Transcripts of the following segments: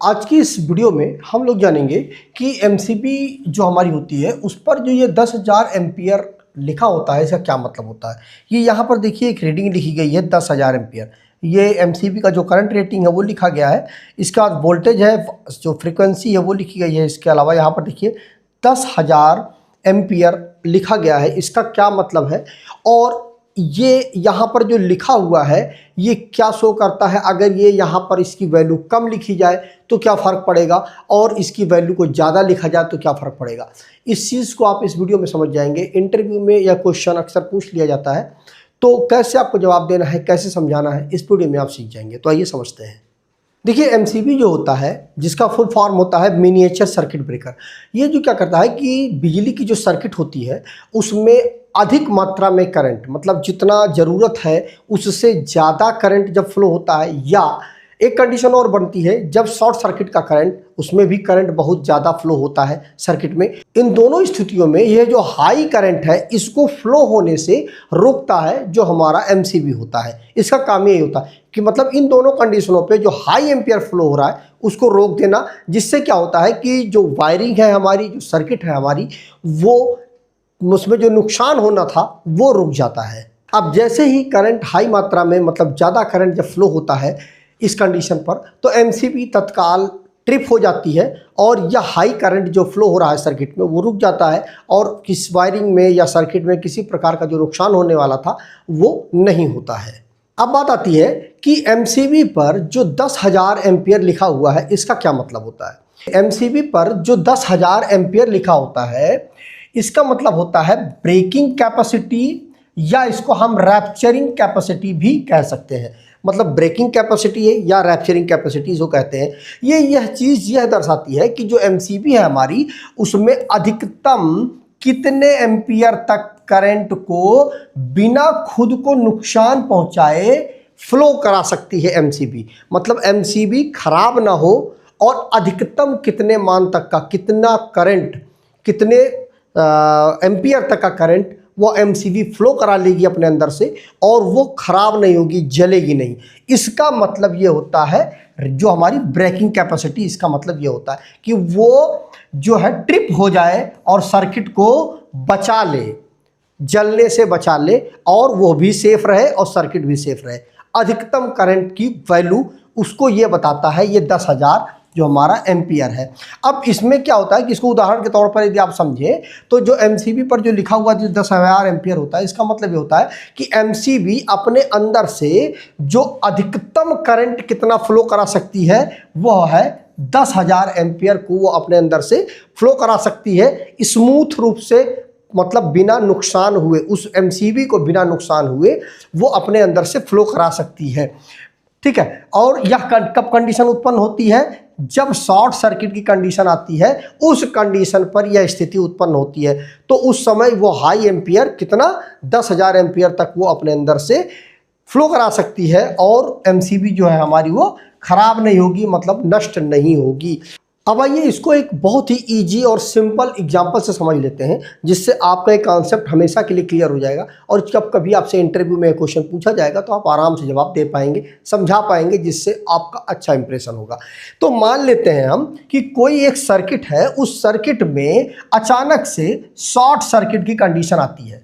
आज की इस वीडियो में हम लोग जानेंगे कि एमसीबी जो हमारी होती है उस पर जो ये 10,000 एम्पियर लिखा होता है इसका क्या मतलब होता है। ये यहाँ पर देखिए एक रीडिंग लिखी गई है 10,000 एम्पियर। ये एमसीबी का जो करंट रेटिंग है वो लिखा गया है। इसका वोल्टेज है जो फ्रीक्वेंसी है वो लिखी गई है। इसके अलावा यहाँ पर देखिए 10,000 एम्पियर लिखा गया है। इसका क्या मतलब है और ये यहाँ पर जो लिखा हुआ है ये क्या शो करता है। अगर ये यहाँ पर इसकी वैल्यू कम लिखी जाए तो क्या फ़र्क पड़ेगा और इसकी वैल्यू को ज़्यादा लिखा जाए तो क्या फ़र्क पड़ेगा। इस चीज़ को आप इस वीडियो में समझ जाएंगे। इंटरव्यू में यह क्वेश्चन अक्सर पूछ लिया जाता है, तो कैसे आपको जवाब देना है, कैसे समझाना है, इस वीडियो में आप सीख जाएंगे। तो आइए समझते हैं। देखिए एमसीबी जो होता है जिसका फुल फॉर्म होता है मिनिएचर सर्किट ब्रेकर। ये जो क्या करता है कि बिजली की जो सर्किट होती है उसमें अधिक मात्रा में करंट, मतलब जितना ज़रूरत है उससे ज़्यादा करंट जब फ्लो होता है, या एक कंडीशन और बनती है जब शॉर्ट सर्किट का करंट, उसमें भी करंट बहुत ज़्यादा फ्लो होता है सर्किट में। इन दोनों स्थितियों में यह जो हाई करंट है इसको फ्लो होने से रोकता है जो हमारा एमसीबी होता है। इसका काम यही होता है कि मतलब इन दोनों कंडीशनों पे जो हाई एम्पियर फ्लो हो रहा है उसको रोक देना, जिससे क्या होता है कि जो वायरिंग है हमारी, जो सर्किट है हमारी, वो उसमें जो नुकसान होना था वो रुक जाता है। अब जैसे ही करंट हाई मात्रा में, मतलब ज़्यादा करंट जब फ्लो होता है इस कंडीशन पर, तो एमसीबी तत्काल ट्रिप हो जाती है और यह हाई करंट जो फ्लो हो रहा है सर्किट में वो रुक जाता है और किस वायरिंग में या सर्किट में किसी प्रकार का जो नुकसान होने वाला था वो नहीं होता है। अब बात आती है कि एमसीबी पर जो 10,000 एम्पियर लिखा हुआ है इसका क्या मतलब होता है। एमसीबी पर जो 10,000 एम्पियर लिखा होता है इसका मतलब होता है ब्रेकिंग कैपेसिटी, या इसको हम रैप्चरिंग कैपेसिटी भी कह सकते हैं। मतलब ब्रेकिंग कैपेसिटी है या रैप्चरिंग कैपेसिटी जो कहते हैं, यह चीज़ यह दर्शाती है कि जो एमसीबी है हमारी उसमें अधिकतम कितने एम्पियर तक करंट को बिना खुद को नुकसान पहुंचाए फ्लो करा सकती है एमसीबी। मतलब एमसीबी खराब ना हो और अधिकतम कितने मान तक का, कितना करंट, कितने एम्पियर तक का करंट वो एमसीबी फ्लो करा लेगी अपने अंदर से और वो खराब नहीं होगी, जलेगी नहीं। इसका मतलब ये होता है जो हमारी ब्रेकिंग कैपेसिटी, इसका मतलब ये होता है कि वो जो है ट्रिप हो जाए और सर्किट को बचा ले, जलने से बचा ले, और वो भी सेफ रहे और सर्किट भी सेफ रहे। अधिकतम करंट की वैल्यू उसको ये बताता है, ये 10,000 जो हमारा एम्पियर है। अब इसमें क्या होता है कि इसको उदाहरण के तौर पर यदि आप समझें तो जो एमसीबी पर जो लिखा हुआ जो 10,000 एम्पियर होता है इसका मतलब ये होता है कि एमसीबी अपने अंदर से जो अधिकतम करंट कितना फ्लो करा सकती है वह है 10,000 एम्पियर को वो अपने अंदर से फ्लो करा सकती है स्मूथ रूप से, मतलब बिना नुकसान हुए, उस एमसीबी को बिना नुकसान हुए वो अपने अंदर से फ्लो करा सकती है। ठीक है। और यह कब कंडीशन उत्पन्न होती है? जब शॉर्ट सर्किट की कंडीशन आती है, उस कंडीशन पर यह स्थिति उत्पन्न होती है। तो उस समय वो हाई एम्पियर कितना, 10,000 एम्पियर तक वो अपने अंदर से फ्लो करा सकती है और एमसीबी जो है हमारी वो खराब नहीं होगी, मतलब नष्ट नहीं होगी। अब आइए इसको एक बहुत ही इजी और सिंपल एग्जांपल से समझ लेते हैं, जिससे आपका एक कॉन्सेप्ट हमेशा के लिए क्लियर हो जाएगा और जब कभी आपसे इंटरव्यू में क्वेश्चन पूछा जाएगा तो आप आराम से जवाब दे पाएंगे, समझा पाएंगे, जिससे आपका अच्छा इंप्रेशन होगा। तो मान लेते हैं हम कि कोई एक सर्किट है, उस सर्किट में अचानक से शॉर्ट सर्किट की कंडीशन आती है।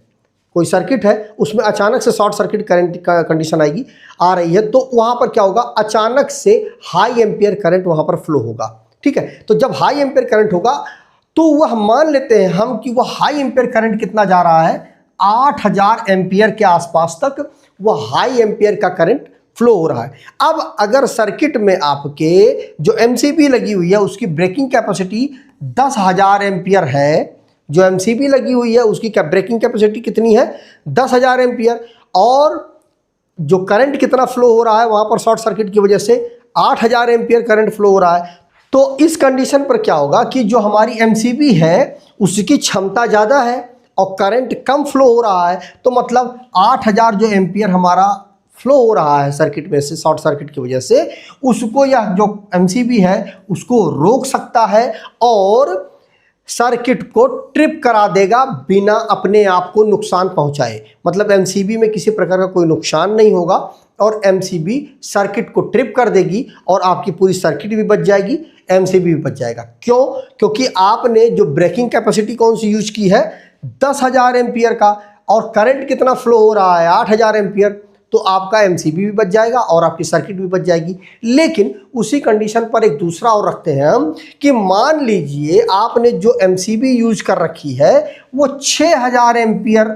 कोई सर्किट है उसमें अचानक से शॉर्ट सर्किट करंट का कंडीशन आएगी, आ रही है, तो वहाँ पर क्या होगा, अचानक से हाई एम्पियर करंट वहाँ पर फ्लो होगा। ठीक है। तो जब हाई एम्पियर करंट होगा तो वह मान लेते हैं हम कि वह हाई एम्पियर करंट कितना जा रहा है, 8,000 एम्पियर के आसपास तक वह हाई एम्पियर का करंट फ्लो हो रहा है। अब अगर सर्किट में आपके जो एमसीबी लगी हुई है उसकी ब्रेकिंग कैपेसिटी 10,000 एम्पियर है, जो एमसीबी लगी हुई है उसकी ब्रेकिंग कैपेसिटी कितनी है, 10,000 एम्पियर, और जो करंट कितना फ्लो हो रहा है वहां पर शॉर्ट सर्किट की वजह से 8,000 एम्पियर करंट फ्लो हो रहा है। तो इस कंडीशन पर क्या होगा कि जो हमारी एमसीबी है उसकी क्षमता ज़्यादा है और करंट कम फ्लो हो रहा है, तो मतलब 8,000 जो एम्पियर हमारा फ्लो हो रहा है सर्किट में से शॉर्ट सर्किट की वजह से, उसको यह जो एमसीबी है उसको रोक सकता है और सर्किट को ट्रिप करा देगा बिना अपने आप को नुकसान पहुंचाए। मतलब एमसीबी में किसी प्रकार का कोई नुकसान नहीं होगा और एमसीबी सर्किट को ट्रिप कर देगी और आपकी पूरी सर्किट भी बच जाएगी, एमसीबी भी बच जाएगा। क्यों? क्योंकि आपने जो ब्रेकिंग कैपेसिटी कौन सी यूज की है, 10,000 एम्पियर का, और करंट कितना फ्लो हो रहा है, 8,000 एम्पियर, तो आपका एमसीबी भी बच जाएगा और आपकी सर्किट भी बच जाएगी। लेकिन उसी कंडीशन पर एक दूसरा और रखते हैं हम कि मान लीजिए आपने जो एमसीबी यूज कर रखी है वो 6,000 एम्पियर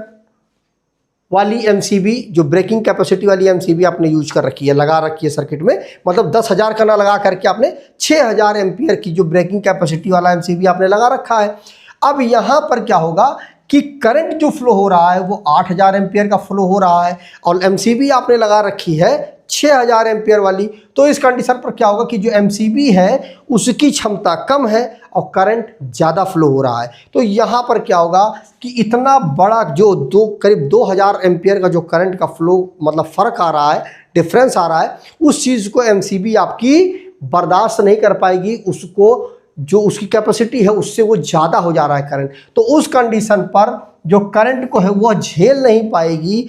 वाली एमसीबी, जो ब्रेकिंग कैपेसिटी वाली एमसीबी आपने यूज कर रखी है, लगा रखी है सर्किट में। मतलब 10,000 का ना लगा करके आपने 6,000 एम्पियर की जो ब्रेकिंग कैपेसिटी वाला एमसीबी आपने लगा रखा है। अब यहाँ पर क्या होगा कि करंट जो फ्लो हो रहा है वो 8,000 एम्पियर का फ्लो हो रहा है और एमसीबी आपने लगा रखी है 6,000 एम्पियर वाली। तो इस कंडीशन पर क्या होगा कि जो एमसीबी है उसकी क्षमता कम है और करंट ज़्यादा फ्लो हो रहा है। तो यहाँ पर क्या होगा कि इतना बड़ा जो करीब 2,000 एम्पियर का जो करंट का फ्लो, मतलब फ़र्क आ रहा है, डिफरेंस आ रहा है, उस चीज़ को एमसीबी आपकी बर्दाश्त नहीं कर पाएगी। उसको जो उसकी कैपेसिटी है उससे वो ज़्यादा हो जा रहा है करंट, तो उस कंडीशन पर जो करंट को है वो झेल नहीं पाएगी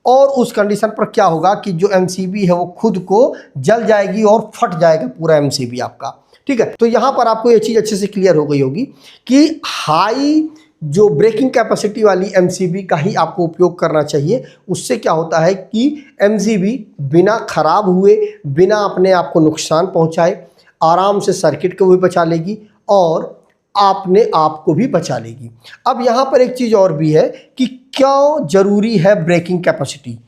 और उस कंडीशन पर क्या होगा कि जो एमसीबी है वो खुद को जल जाएगी और फट जाएगा पूरा एमसीबी आपका। ठीक है, तो यहाँ पर आपको ये चीज़ अच्छे से क्लियर हो गई होगी कि हाई जो ब्रेकिंग कैपेसिटी वाली एमसीबी का ही आपको उपयोग करना चाहिए। उससे क्या होता है कि एमसीबी बिना खराब हुए, बिना अपने आप को नुकसान पहुँचाए, आराम से सर्किट को भी बचा लेगी और आपने आप को भी बचा लेगी। अब यहाँ पर एक चीज़ और भी है कि क्यों ज़रूरी है ब्रेकिंग कैपेसिटी,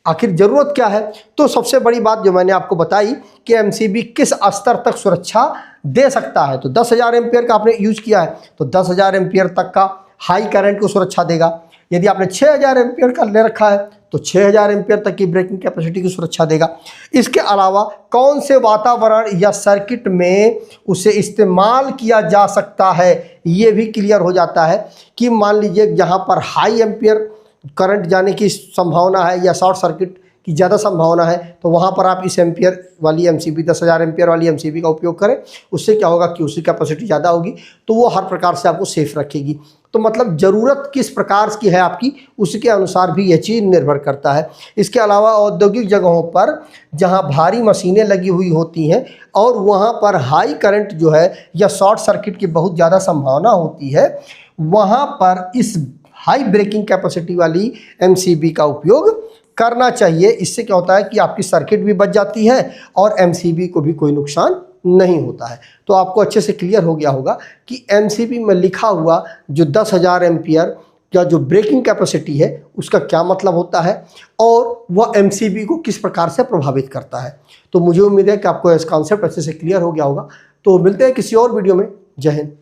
आखिर ज़रूरत क्या है? तो सबसे बड़ी बात जो मैंने आपको बताई कि एमसीबी किस स्तर तक सुरक्षा दे सकता है। तो 10,000 एम्पियर का आपने यूज किया है तो 10,000 एम्पियर तक का हाई करंट को सुरक्षा देगा। यदि आपने 6,000 एम्पियर का ले रखा है तो 6,000 एम्पियर तक की ब्रेकिंग कैपेसिटी की सुरक्षा देगा। इसके अलावा कौन से वातावरण या सर्किट में उसे इस्तेमाल किया जा सकता है ये भी क्लियर हो जाता है कि मान लीजिए जहाँ पर हाई एम्पियर करंट जाने की संभावना है या शॉर्ट सर्किट की ज़्यादा संभावना है तो वहाँ पर आप इस एम्पियर वाली एमसीबी, 10,000 एम्पियर वाली एमसीबी का उपयोग करें। उससे क्या होगा कि उसकी कैपेसिटी ज़्यादा होगी तो वो हर प्रकार से आपको सेफ रखेगी। तो मतलब ज़रूरत किस प्रकार की है आपकी, उसके अनुसार भी यह चीज़ निर्भर करता है। इसके अलावा औद्योगिक जगहों पर जहाँ भारी मशीनें लगी हुई होती हैं और वहाँ पर हाई करंट जो है या शॉर्ट सर्किट की बहुत ज़्यादा संभावना होती है, वहाँ पर इस हाई ब्रेकिंग कैपेसिटी वाली एमसीबी का उपयोग करना चाहिए। इससे क्या होता है कि आपकी सर्किट भी बच जाती है और एमसीबी को भी कोई नुकसान नहीं होता है। तो आपको अच्छे से क्लियर हो गया होगा कि एमसीबी में लिखा हुआ जो 10,000 एम्पियर या जो ब्रेकिंग कैपेसिटी है उसका क्या मतलब होता है और वह एमसीबी को किस प्रकार से प्रभावित करता है। तो मुझे उम्मीद है कि आपको इस कॉन्सेप्ट अच्छे से क्लियर हो गया होगा। तो मिलते हैं किसी और वीडियो में। जय हिंद।